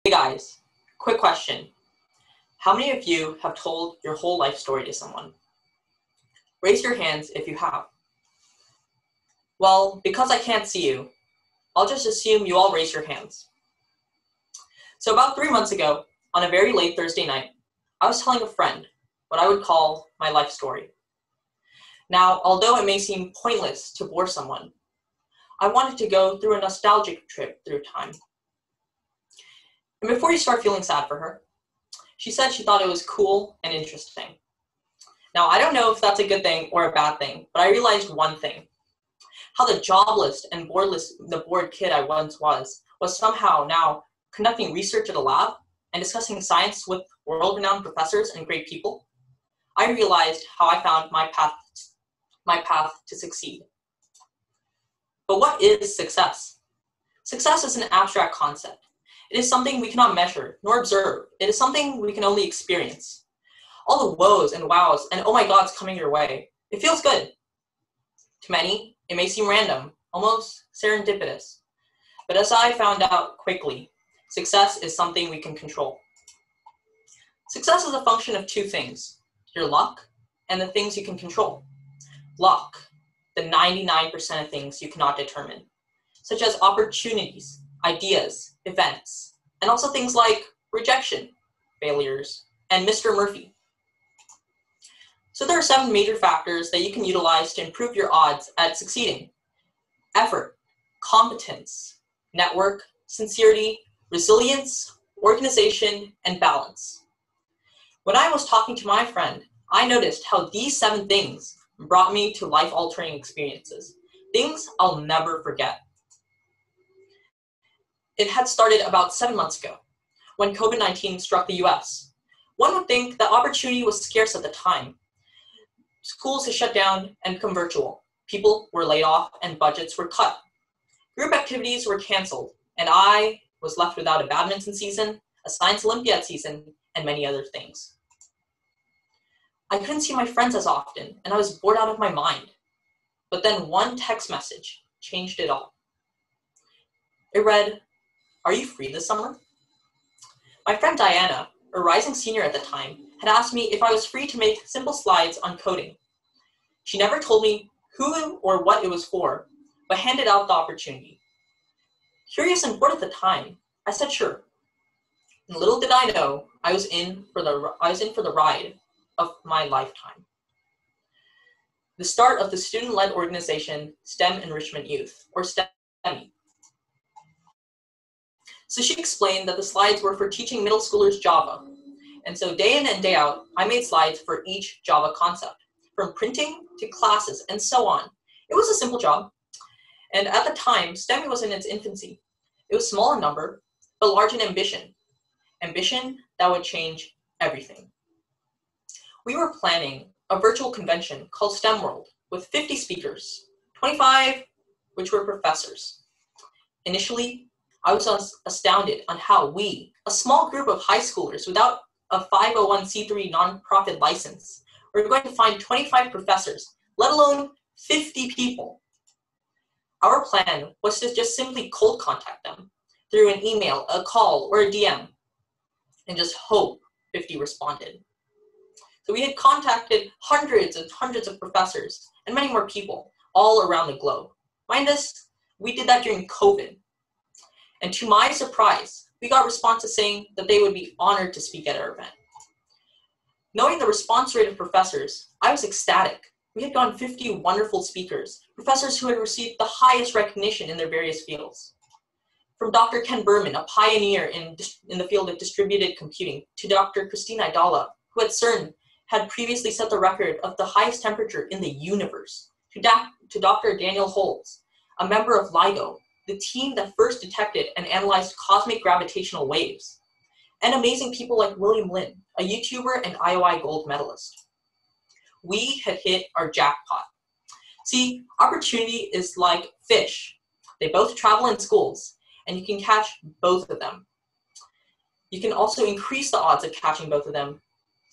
Hey guys, quick question. How many of you have told your whole life story to someone? Raise your hands if you have. Well, because I can't see you, I'll just assume you all raise your hands. So about 3 months ago, on a very late Thursday night, I was telling a friend what I would call my life story. Now, although it may seem pointless to bore someone, I wanted to go through a nostalgic trip through time. And before you start feeling sad for her, she said she thought it was cool and interesting. Now, I don't know if that's a good thing or a bad thing, but I realized one thing. How the jobless and the bored kid I once was somehow now conducting research at a lab and discussing science with world-renowned professors and great people. I realized how I found my path to succeed. But what is success? Success is an abstract concept. It is something we cannot measure nor observe. It is something we can only experience. All the woes and wows and oh my god's coming your way. It feels good. To many, it may seem random, almost serendipitous. But as I found out quickly, success is something we can control. Success is a function of two things, your luck and the things you can control. Luck, the 99% of things you cannot determine, such as opportunities, ideas, events, and also things like rejection, failures, and Mr. Murphy. So there are 7 major factors that you can utilize to improve your odds at succeeding. Effort, competence, network, sincerity, resilience, organization, and balance. When I was talking to my friend, I noticed how these 7 things brought me to life-altering experiences, things I'll never forget. It had started about 7 months ago, when COVID-19 struck the US. One would think that opportunity was scarce at the time. Schools had shut down and become virtual. People were laid off and budgets were cut. Group activities were canceled, and I was left without a badminton season, a science Olympiad season, and many other things. I couldn't see my friends as often, and I was bored out of my mind. But then one text message changed it all. It read, "Are you free this summer?" My friend Diana, a rising senior at the time, had asked me if I was free to make simple slides on coding. She never told me who or what it was for, but handed out the opportunity. Curious and bored at the time, I said sure. And little did I know, I was in for the ride of my lifetime. The start of the student-led organization STEM Enrichment Youth, or STEMI. So she explained that the slides were for teaching middle schoolers Java. And so day in and day out, I made slides for each Java concept, from printing to classes and so on. It was a simple job. And at the time, STEMI was in its infancy. It was small in number, but large in ambition. Ambition that would change everything. We were planning a virtual convention called STEM World with 50 speakers, 25 which were professors. Initially, I was astounded on how we, a small group of high schoolers without a 501c3 nonprofit license, were going to find 25 professors, let alone 50 people. Our plan was to just simply cold contact them through an email, a call, or a DM, and just hope 50 responded. So we had contacted hundreds and hundreds of professors and many more people all around the globe. Mind us, we did that during COVID. And to my surprise, we got responses saying that they would be honored to speak at our event. Knowing the response rate of professors, I was ecstatic. We had gotten 50 wonderful speakers, professors who had received the highest recognition in their various fields. From Dr. Ken Berman, a pioneer in the field of distributed computing, to Dr. Christina Aidala, who at CERN had previously set the record of the highest temperature in the universe, to Dr. Daniel Holtz, a member of LIGO, the team that first detected and analyzed cosmic gravitational waves, and amazing people like William Lin, a YouTuber and IOI gold medalist. We had hit our jackpot. See, opportunity is like fish. They both travel in schools, and you can catch both of them. You can also increase the odds of catching both of them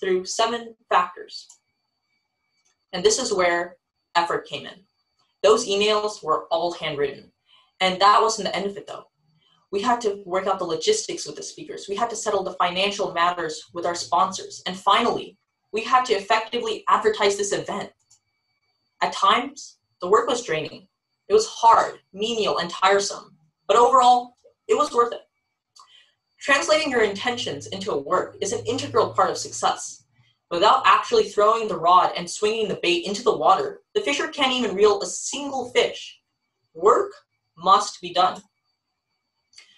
through 7 factors. And this is where effort came in. Those emails were all handwritten. And that wasn't the end of it though. We had to work out the logistics with the speakers. We had to settle the financial matters with our sponsors. And finally, we had to effectively advertise this event. At times, the work was draining. It was hard, menial, and tiresome. But overall, it was worth it. Translating your intentions into a work is an integral part of success. Without actually throwing the rod and swinging the bait into the water, the fisher can't even reel a single fish. Work must be done.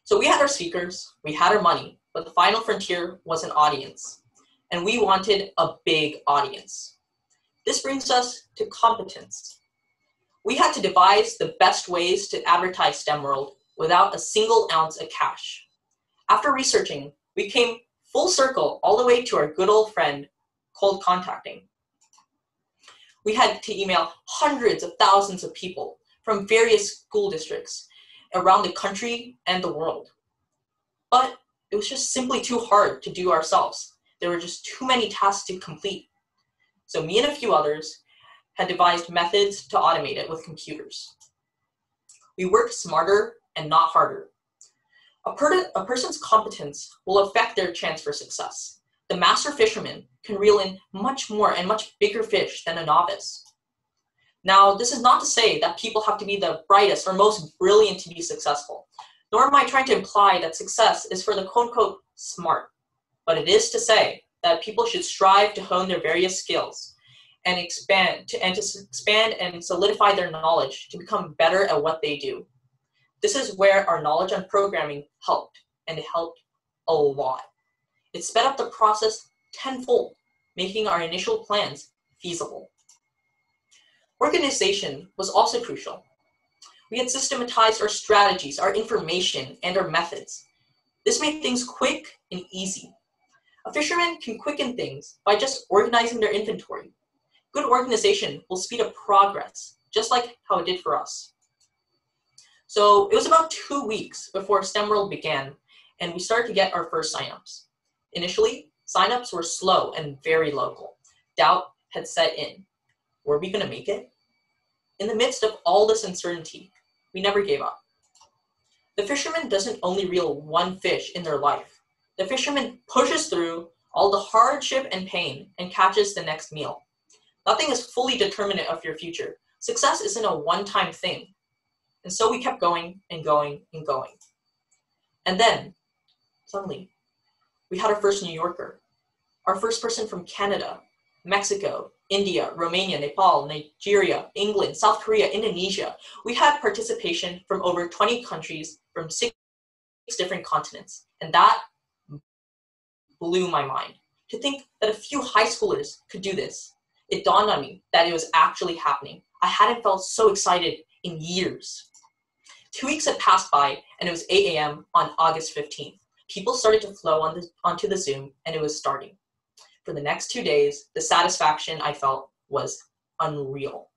So we had our speakers, we had our money, but the final frontier was an audience. And we wanted a big audience. This brings us to competence. We had to devise the best ways to advertise STEM World without a single ounce of cash. After researching, we came full circle all the way to our good old friend, cold contacting. We had to email hundreds of thousands of people from various school districts around the country and the world. But it was just simply too hard to do ourselves. There were just too many tasks to complete. So me and a few others had devised methods to automate it with computers. We worked smarter and not harder. A person's competence will affect their chance for success. The master fisherman can reel in much more and much bigger fish than a novice. Now, this is not to say that people have to be the brightest or most brilliant to be successful, nor am I trying to imply that success is for the quote-unquote smart, but it is to say that people should strive to hone their various skills and expand and solidify their knowledge to become better at what they do. This is where our knowledge on programming helped, and it helped a lot. It sped up the process tenfold, making our initial plans feasible. Organization was also crucial. We had systematized our strategies, our information, and our methods. This made things quick and easy. A fisherman can quicken things by just organizing their inventory. Good organization will speed up progress, just like how it did for us. So it was about 2 weeks before STEM World began, and we started to get our first signups. Initially, signups were slow and very local. Doubt had set in. Were we going to make it? In the midst of all this uncertainty, we never gave up. The fisherman doesn't only reel one fish in their life. The fisherman pushes through all the hardship and pain and catches the next meal. Nothing is fully determinate of your future. Success isn't a one-time thing. And so we kept going and going and going. And then, suddenly, we had our first New Yorker, our first person from Canada, Mexico, India, Romania, Nepal, Nigeria, England, South Korea, Indonesia. We had participation from over 20 countries from 6 different continents. And that blew my mind. To think that a few high schoolers could do this, it dawned on me that it was actually happening. I hadn't felt so excited in years. 2 weeks had passed by, and it was 8 a.m. on August 15th. People started to flow onto the Zoom, and it was starting. For the next 2 days, the satisfaction I felt was unreal.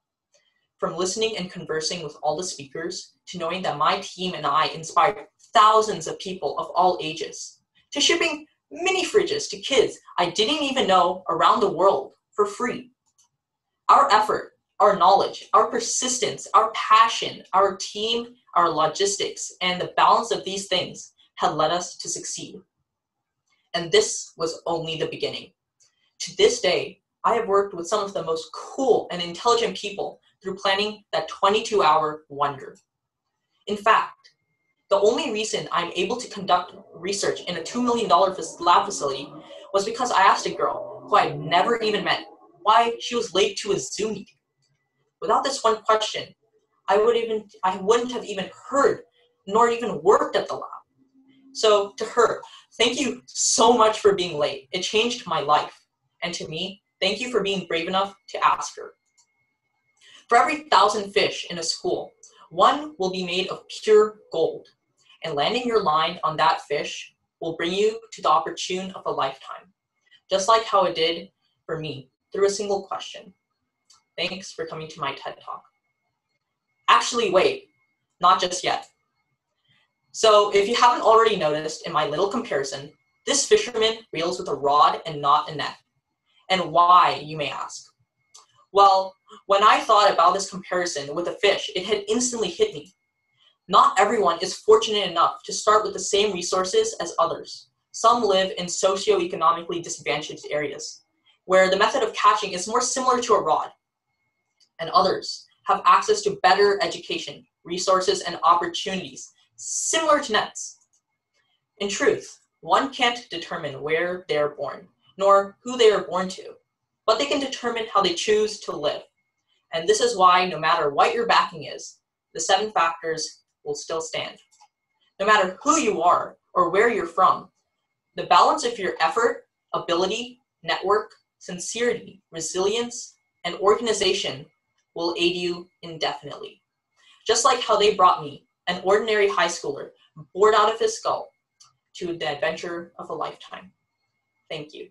From listening and conversing with all the speakers, to knowing that my team and I inspired thousands of people of all ages, to shipping mini fridges to kids I didn't even know around the world for free. Our effort, our knowledge, our persistence, our passion, our team, our logistics, and the balance of these things had led us to succeed. And this was only the beginning. To this day, I have worked with some of the most cool and intelligent people through planning that 22-hour wonder. In fact, the only reason I'm able to conduct research in a $2 million lab facility was because I asked a girl who I'd never even met why she was late to a Zoom meeting. Without this one question, I wouldn't have even heard nor even worked at the lab. So to her, thank you so much for being late. It changed my life. And to me, thank you for being brave enough to ask her. For every 1,000 fish in a school, one will be made of pure gold. And landing your line on that fish will bring you to the opportune of a lifetime. Just like how it did for me through a single question. Thanks for coming to my TED Talk. Actually, wait, not just yet. So if you haven't already noticed in my little comparison, this fisherman reels with a rod and not a net. And why, you may ask? Well, when I thought about this comparison with a fish, it had instantly hit me. Not everyone is fortunate enough to start with the same resources as others. Some live in socioeconomically disadvantaged areas, where the method of catching is more similar to a rod, and others have access to better education, resources, and opportunities similar to nets. In truth, one can't determine where they are born, nor who they are born to, but they can determine how they choose to live. And this is why no matter what your backing is, the 7 factors will still stand. No matter who you are or where you're from, the balance of your effort, ability, network, sincerity, resilience, and organization will aid you indefinitely. Just like how they brought me, an ordinary high schooler, bored out of his skull, to the adventure of a lifetime. Thank you.